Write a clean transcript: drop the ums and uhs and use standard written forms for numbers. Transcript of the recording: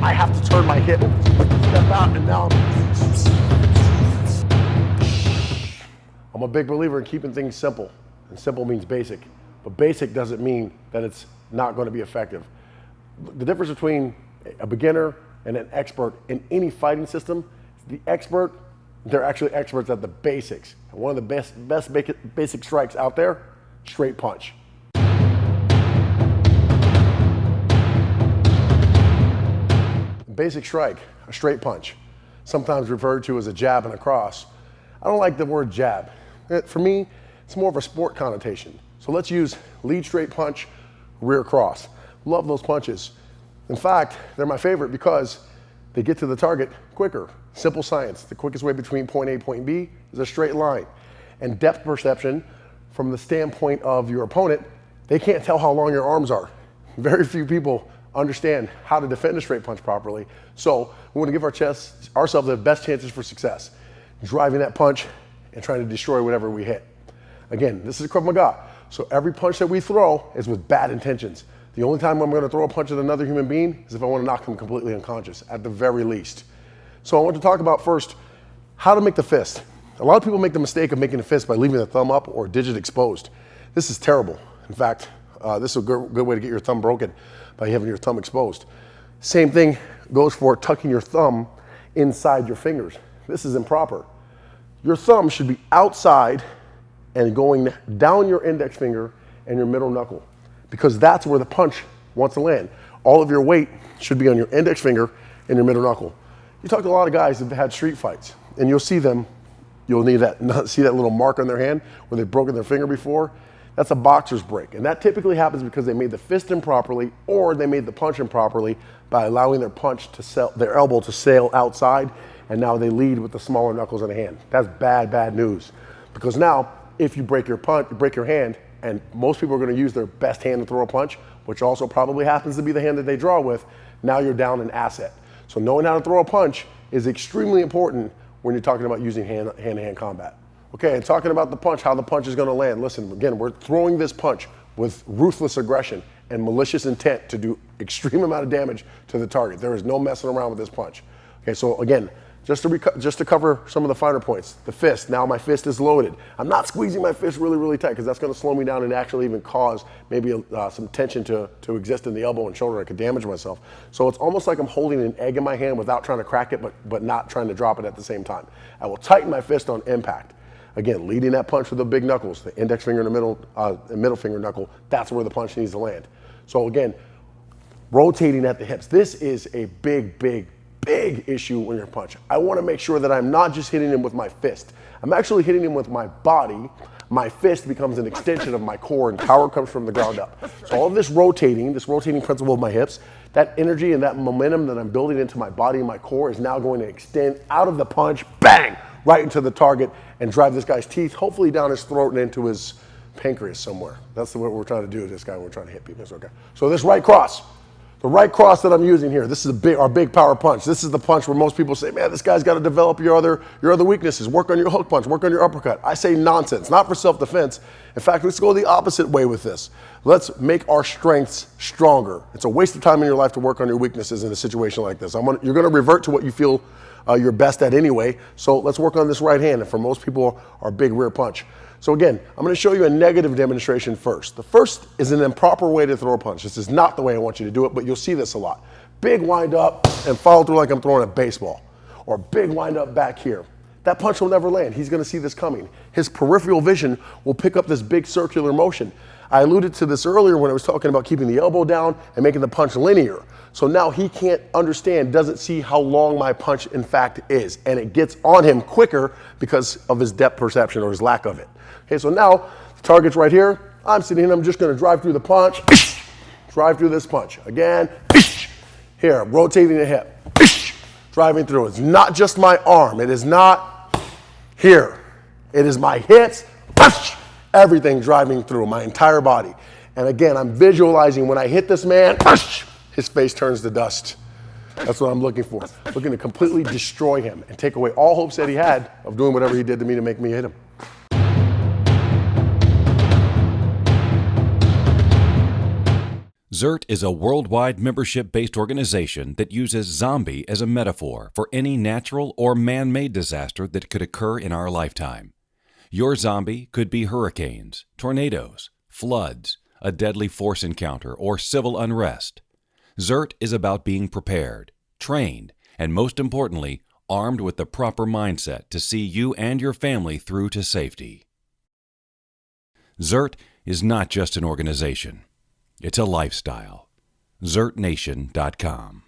I have to turn my hip, step out, and now I'm a big believer in keeping things simple. And simple means basic. But basic doesn't mean that it's not going to be effective. The difference between a beginner and an expert in any fighting system, the expert, they're actually experts at the basics. And one of the best basic strikes out there, straight punch. Basic strike, a straight punch, sometimes referred to as a jab and a cross. I don't like the word jab. For me, it's more of a sport connotation. So let's use lead straight punch, rear cross. Love those punches. In fact, they're my favorite because they get to the target quicker. Simple science. The quickest way between point A and point B is a straight line. And depth perception, from the standpoint of your opponent, they can't tell how long your arms are. Very few people understand how to defend a straight punch properly. So we want to give ourselves the best chances for success. Driving that punch and trying to destroy whatever we hit. Again, this is Krav Maga. So every punch that we throw is with bad intentions. The only time I'm going to throw a punch at another human being is if I want to knock them completely unconscious, at the very least. So I want to talk about first how to make the fist. A lot of people make the mistake of making the fist by leaving the thumb up or digit exposed. This is terrible. In fact, this is a good way to get your thumb broken, by having your thumb exposed. Same thing goes for tucking your thumb inside your fingers. This is improper. Your thumb should be outside and going down your index finger and your middle knuckle, because that's where the punch wants to land. All of your weight should be on your index finger and your middle knuckle. You talk to a lot of guys who've had street fights, and you'll see that little mark on their hand where they've broken their finger before. That's a boxer's break, and that typically happens because they made the fist improperly, or they made the punch improperly by allowing their elbow to sail outside, and now they lead with the smaller knuckles in the hand. That's bad news, because now if you break your hand, and most people are going to use their best hand to throw a punch, which also probably happens to be the hand that they draw with, now you're down an asset. So knowing how to throw a punch is extremely important when you're talking about using hand-to-hand combat. Okay, and talking about the punch, how the punch is going to land. Listen, again, we're throwing this punch with ruthless aggression and malicious intent to do extreme amount of damage to the target. There is no messing around with this punch. Okay, so again, just to cover some of the finer points. The fist, now my fist is loaded. I'm not squeezing my fist really tight, because that's going to slow me down and actually even cause maybe some tension to exist in the elbow and shoulder. I could damage myself. So it's almost like I'm holding an egg in my hand without trying to crack it, but not trying to drop it at the same time. I will tighten my fist on impact. Again, leading that punch with the big knuckles, the index finger and the middle finger knuckle, that's where the punch needs to land. So again, rotating at the hips. This is a big issue when you're punching. I want to make sure that I'm not just hitting him with my fist. I'm actually hitting him with my body. My fist becomes an extension of my core, and power comes from the ground up. So all of this rotating principle of my hips, that energy and that momentum that I'm building into my body and my core is now going to extend out of the punch, bang, right into the target, and drive this guy's teeth, hopefully down his throat and into his pancreas somewhere. That's what we're trying to do with this guy when we're trying to hit people. Okay. So this right cross, the right cross that I'm using here, this is our big power punch. This is the punch where most people say, man, this guy's got to develop your other weaknesses. Work on your hook punch, work on your uppercut. I say nonsense, not for self-defense. In fact, let's go the opposite way with this. Let's make our strengths stronger. It's a waste of time in your life to work on your weaknesses in a situation like this. You're going to revert to what you feel you're best at anyway. So let's work on this right hand. And for most people, our big rear punch. So again, I'm going to show you a negative demonstration first. The first is an improper way to throw a punch. This is not the way I want you to do it, but you'll see this a lot. Big wind up and follow through like I'm throwing a baseball. Or big wind up back here. That punch will never land. He's going to see this coming. His peripheral vision will pick up this big circular motion. I alluded to this earlier when I was talking about keeping the elbow down and making the punch linear. So now he can't understand, doesn't see how long my punch in fact is. And it gets on him quicker because of his depth perception or his lack of it. Okay, so now the target's right here. I'm sitting here, I'm just going to drive through the punch. Drive through this punch. Again, here, rotating the hip. Driving through. It's not just my arm. It is not here. It is my hips. Everything driving through my entire body. And again, I'm visualizing when I hit this man, his face turns to dust. That's what I'm looking for. Looking to completely destroy him and take away all hopes that he had of doing whatever he did to me to make me hit him. Zert is a worldwide membership-based organization that uses zombie as a metaphor for any natural or man-made disaster that could occur in our lifetime. Your zombie could be hurricanes, tornadoes, floods, a deadly force encounter, or civil unrest. Zert is about being prepared, trained, and most importantly, armed with the proper mindset to see you and your family through to safety. Zert is not just an organization. It's a lifestyle. ZertNation.com